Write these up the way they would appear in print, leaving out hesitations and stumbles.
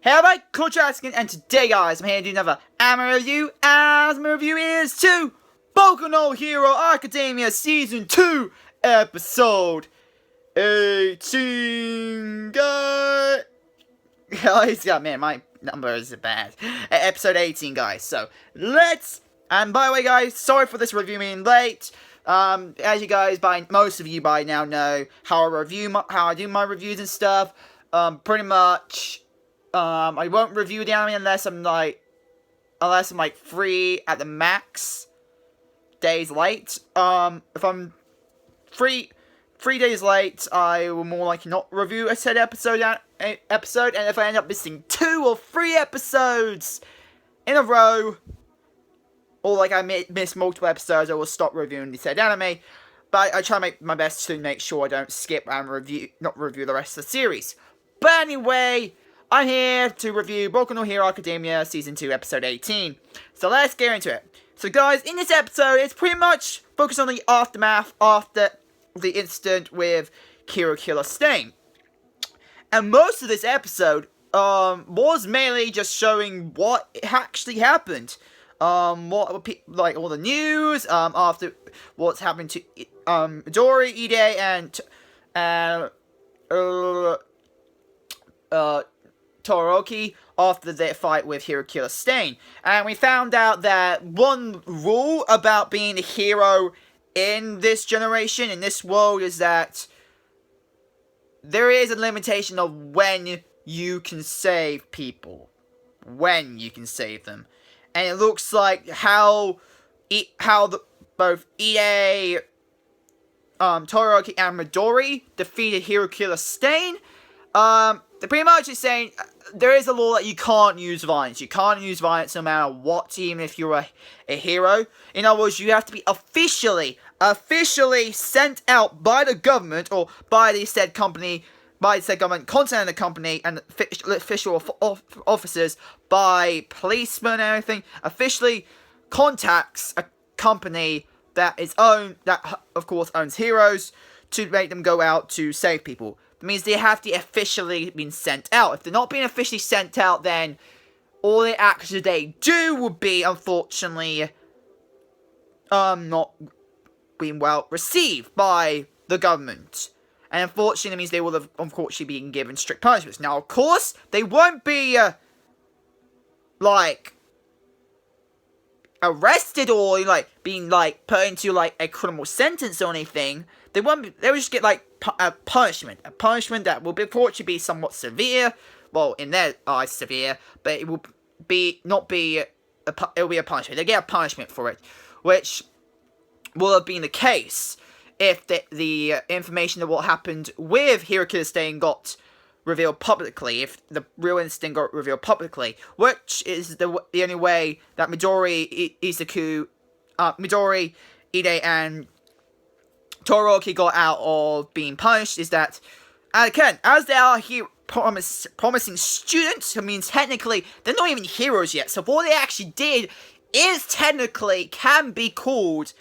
Hey, I'm Culture Asking, and today, guys, I'm here to do another anime review, as my review is to Boku no Hero Academia Season 2, Episode 18, guys. Yeah, man, my numbers are bad. Episode 18, guys, so, and by the way, guys, sorry for this review being late. As you guys, most of you by now know how I do my reviews and stuff. Pretty much, I won't review the anime unless I'm like free at the max days late. If I'm three days late, I will more likely not review a said episode, and if I end up missing 2 or 3 episodes in a row, or like I miss multiple episodes, I will stop reviewing the said anime. But I try to make my best to make sure I don't skip and not review the rest of the series. But anyway, I'm here to review Boku no Hero Academia Season 2, Episode 18. So let's get into it. So guys, in this episode, it's pretty much focused on the aftermath after the incident with Killer Stain. And most of this episode was mainly just showing what actually happened. Like all the news, after what's happened to Midori, Ide, and Todoroki after their fight with Killer Stain. And we found out that one rule about being a hero in this generation, in this world, is that there is a limitation of when you can save people. When you can save them. And it looks like how both Ide, Todoroki, and Midori defeated Killer Stain. Pretty much it's saying there is a law that you can't use violence. You can't use violence no matter what, even if you're a hero. In other words, you have to be officially sent out by the government or by the said company, by the said government, content the company and official officers, by policemen and everything, officially contacts a company that of course owns heroes to make them go out to save people. That means they have to officially been sent out. If they're not being officially sent out, then all the actions they do would be, unfortunately, not being well received by the government. And unfortunately, it means they will have, unfortunately, been given strict punishments. Now, of course, they won't be, arrested or, being, put into, a criminal sentence or anything. They will just get, a punishment. A punishment that will, unfortunately, be somewhat severe. Well, in their eyes, severe. But it will it'll be a punishment. They get a punishment for it. Which will have been the case if the information of what happened with Killer Stain got revealed publicly, if the real incident got revealed publicly, which is the only way that Midori, Ide, and Todoroki got out of being punished, is that, and again, as they are promising students, I mean, technically, they're not even heroes yet, so what they actually did is technically can be called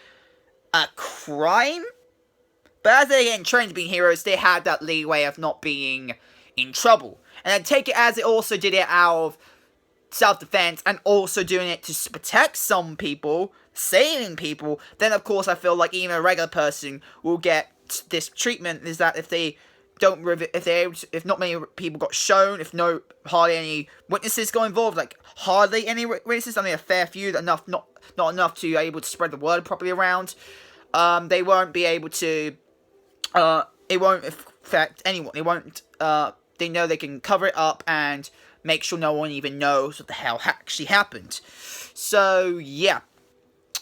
a crime. But as they're getting trained to be heroes, they had that leeway of not being in trouble. And then take it as it also did it out of self-defense and also doing it to protect some people, saving people, then of course I feel like even a regular person will get this treatment, is that if they don't, if not many people got shown, if hardly any witnesses got involved, hardly any witnesses, only a fair few, not enough to be able to spread the word properly around, they won't be able to, it won't affect anyone. They won't, they know they can cover it up and make sure no one even knows what the hell actually happened. So, yeah.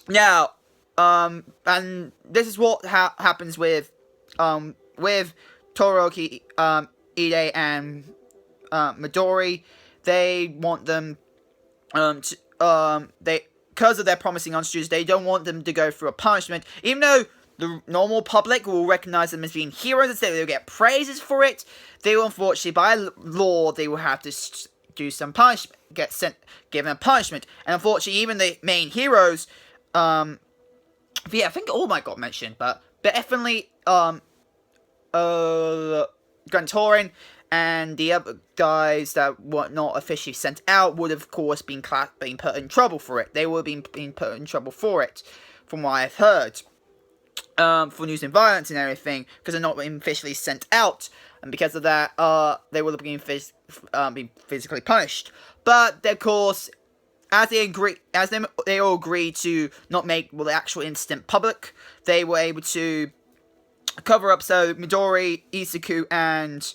Now, and this is what happens with Todoroki, Ide, and, Midori. They want them, because of their promising on students, they don't want them to go through a punishment, even though the normal public will recognize them as being heroes, instead they'll get praises for it. They will, unfortunately, by law, they will have to do some punishment, given a punishment. And unfortunately, even the main heroes, I think all might got mentioned, but definitely, Guntorin and the other guys that were not officially sent out would, of course, been put in trouble for it. They would have been put in trouble for it, from what I've heard, for news and violence and everything, because they're not being officially sent out, and because of that, they would have been physically punished. But of course, as they all agreed to not make the actual incident public, they were able to cover up so Midori, Izuku, and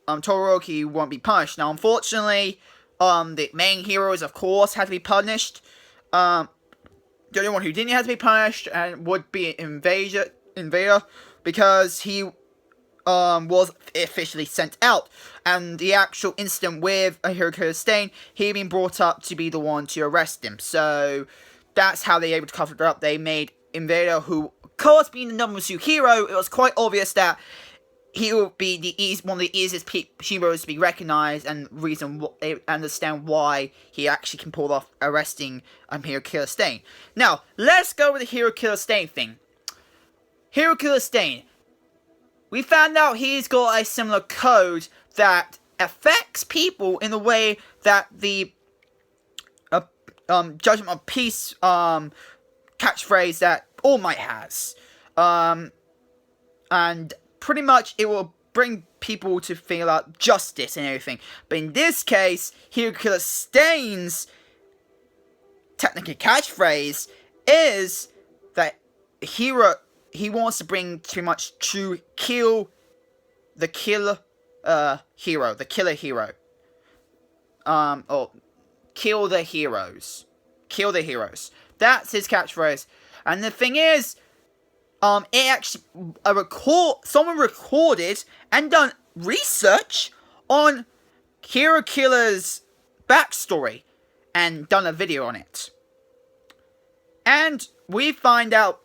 Todoroki won't be punished. Now, unfortunately, the main heroes, of course, had to be punished. The only one who didn't have to be punished and would be Invader, because he was officially sent out. And the actual incident with Hirokiller Stain, he had been brought up to be the one to arrest him. So that's how they were able to cover it up. They made Invader, who, of course, being the number 2 hero, it was quite obvious that he would be one of the easiest heroes to be recognized, and understand why he actually can pull off arresting Hirokiller Stain. Now, let's go with the Hirokiller Stain thing. Hirokiller Stain. We found out he's got a similar code that affects people in the way that the Judgment of Peace catchphrase that All Might has. And pretty much it will bring people to feel out justice and everything. But in this case, Hirokiller Stain's technically catchphrase is that he wants to bring too much to kill the killer hero. Or kill the heroes. Kill the heroes. That's his catchphrase. And the thing is, it actually, someone recorded and done research on Hero Killer's backstory and done a video on it. And we find out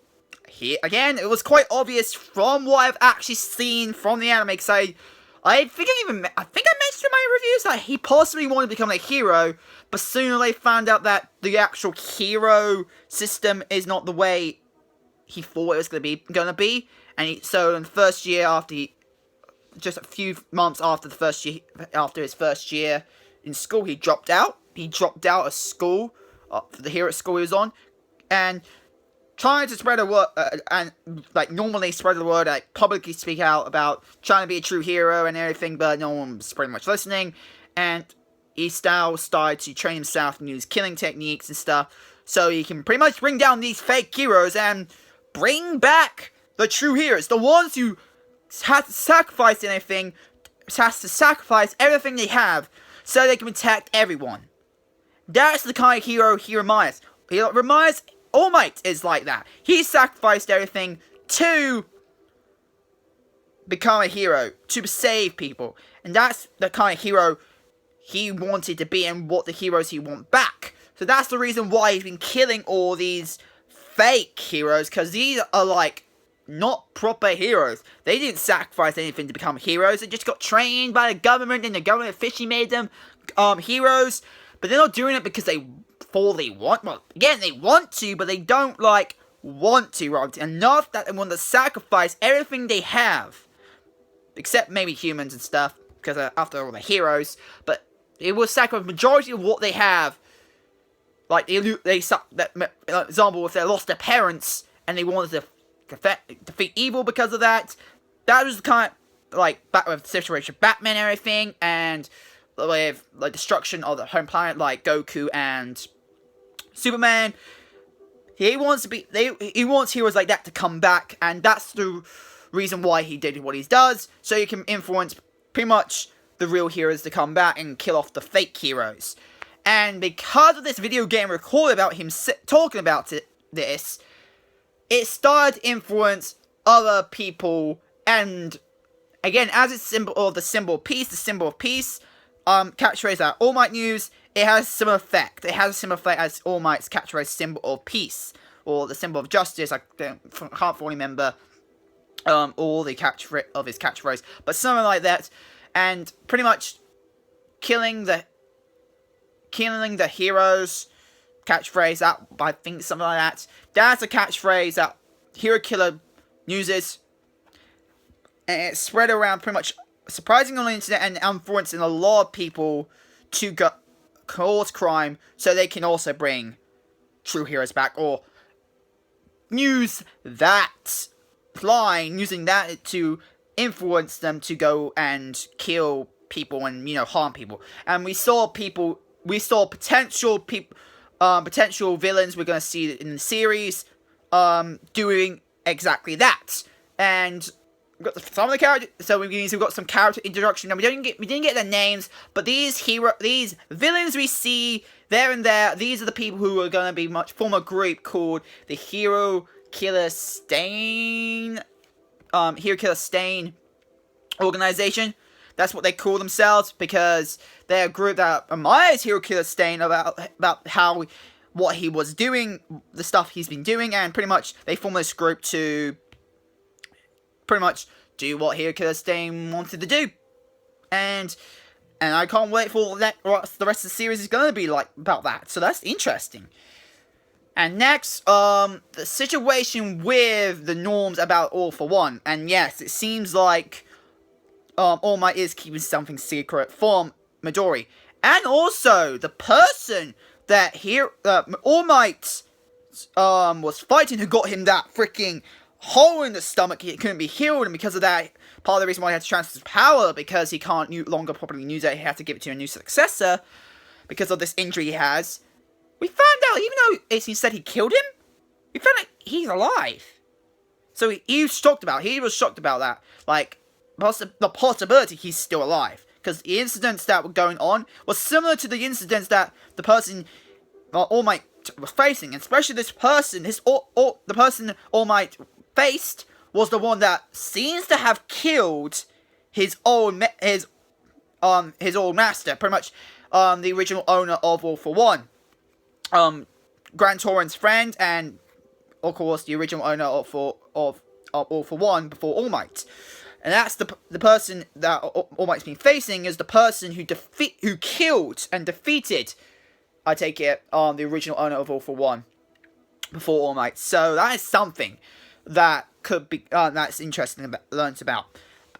here again, it was quite obvious from what I've actually seen from the anime, because I think I mentioned in my reviews that he possibly wanted to become a hero, but sooner they found out that the actual hero system is not the way he thought it was going to be, and so in the first year just a few months after his first year in school, he dropped out. He dropped out of school, the hero school he was on, and trying to spread the word, and normally spread the word, publicly speak out about trying to be a true hero and everything, but no one was pretty much listening, and he started to train himself and use killing techniques and stuff, so he can pretty much bring down these fake heroes and bring back the true heroes, the ones who have to sacrifice everything they have, so they can protect everyone. That's the kind of hero he reminds. All Might is like that. He sacrificed everything to become a hero, to save people. And that's the kind of hero he wanted to be, and what the heroes he wants back. So that's the reason why he's been killing all these fake heroes, because these are not proper heroes. They didn't sacrifice anything to become heroes. They just got trained by the government, and the government officially made them heroes. But they're not doing it because they fully want. Well, again, they want to, but they don't want to. Right? Enough that they want to sacrifice everything they have, except maybe humans and stuff, because after all, they're heroes. But it will sacrifice the majority of what they have. Example, if they lost their parents and they wanted to defeat evil because of that, that was the kind of, back with the situation of Batman and everything, and with, destruction of the home planet, like Goku and Superman. He wants heroes like that to come back, and that's the reason why he did what he does, so he can influence pretty much the real heroes to come back and kill off the fake heroes. And because of this video game recorded about him talking about this, it started to influence other people. And again, as it's the symbol of peace, catchphrase that All Might use, it has a similar effect. It has a similar effect as All Might's catchphrase, symbol of peace, or the symbol of justice. I can't fully remember all the catchphrase of his catchphrase, but something like that. And pretty much killing the heroes catchphrase, that I think something like that. That's a catchphrase that Hero Killer uses, and it's spread around pretty much surprising on the internet and influencing a lot of people to cause crime so they can also bring true heroes back, or use that line, using that to influence them to go and kill people and, harm people. And we saw potential villains we're going to see in the series doing exactly that. And we've got some of the characters, so we've got some character introduction. Now we didn't get their names, but these villains we see there and there, these are the people who are going to form a group called the Hero Killer Stain organization. That's what they call themselves, because they're a group that admires Hero Killer Stain about what he was doing, the stuff he's been doing, and pretty much they form this group to pretty much do what Hero Killer Stain wanted to do. And I can't wait for what the rest of the series is going to be like about that. So that's interesting. And next, the situation with the norms about All For One. And yes, it seems like All Might is keeping something secret from Midori. And also, the person that All Might was fighting, who got him that freaking hole in the stomach, it couldn't be healed, and because of that, part of the reason why he had to transfer his power, because he can't no longer properly use it, he had to give it to a new successor, because of this injury he has. We found out, even though he said he killed him, we found out he's alive. So he was shocked about that, like, the possibility he's still alive, because the incidents that were going on was similar to the incidents that the person All Might was facing, and especially this person, the person All Might faced was the one that seems to have killed his old master, pretty much the original owner of All For One, Grand Torrent's friend, and of course the original owner of All For One before All Might. And that's the person that All Might's been facing, is the person who killed and defeated, I take it, the original owner of All For One before All Might. So that is something that could be that's interesting to learn about.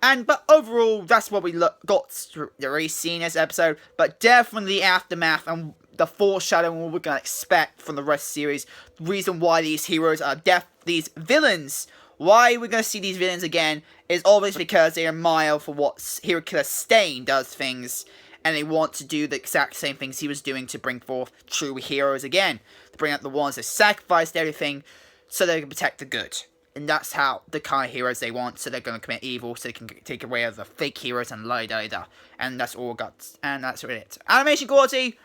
But overall, that's what we got through the recent in this episode. But definitely the aftermath and the foreshadowing what we're gonna expect from the rest of the series. The reason why these heroes are these villains. Why we're going to see these villains again is obviously because they admire for what Hero Killer Stain does things, and they want to do the exact same things he was doing to bring forth true heroes again. To bring out the ones that sacrificed everything so they can protect the good. And that's how the kind of heroes they want, so they're going to commit evil, so they can take away the fake heroes and la-da-da. And that's all got, and that's really it. Animation quality,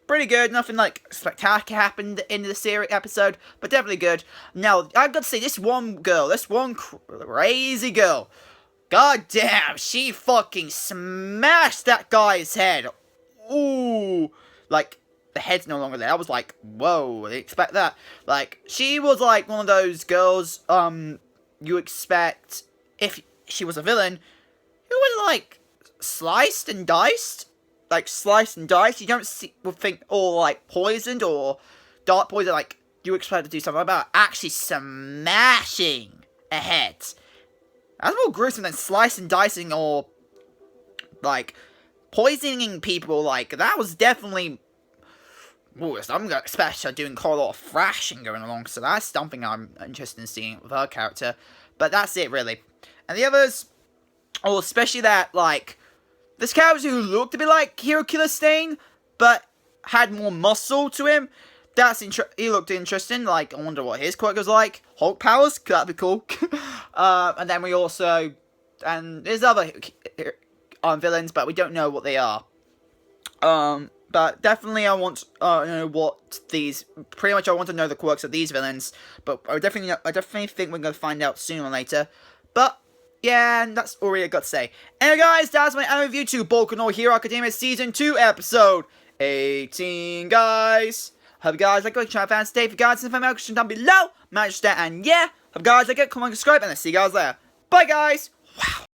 pretty good. Nothing like spectacular happened in the series episode, but definitely good. Now, I've got to say, this one crazy girl, god damn, she fucking smashed that guy's head. Ooh, like, the head's no longer there. I was like, whoa, I didn't expect that. Like, she was like one of those girls, you expect, if she was a villain, who was like, sliced and diced. Like, sliced and diced. You don't think, or like, poisoned, or dark poison, like, you expect to do something about actually smashing a head. That's more gruesome than slicing and dicing, or, like, poisoning people. Like, that was definitely, ooh, I'm gonna expect her doing quite a lot of thrashing going along, so that's something I'm interested in seeing with her character. But that's it, really. And the others, oh, especially that, like, this character who looked a bit like Hero Killer Stain, but had more muscle to him. He looked interesting. Like, I wonder what his quirk was like. Hulk powers, that'd be cool. And then we also, and there's other villains, but we don't know what they are. But definitely I want to know what these, pretty much I want to know the quirks of these villains. But I definitely think we're going to find out sooner or later. But yeah, and that's all I got to say. Anyway, guys, that's my anime review to Boku no Hero Academia Season 2, Episode 18, guys. Hope you guys like it. Channel fans, stay for guys and information down below. Manage that, and yeah, hope you guys like it. Come on, subscribe, and I'll see you guys later. Bye, guys. Wow.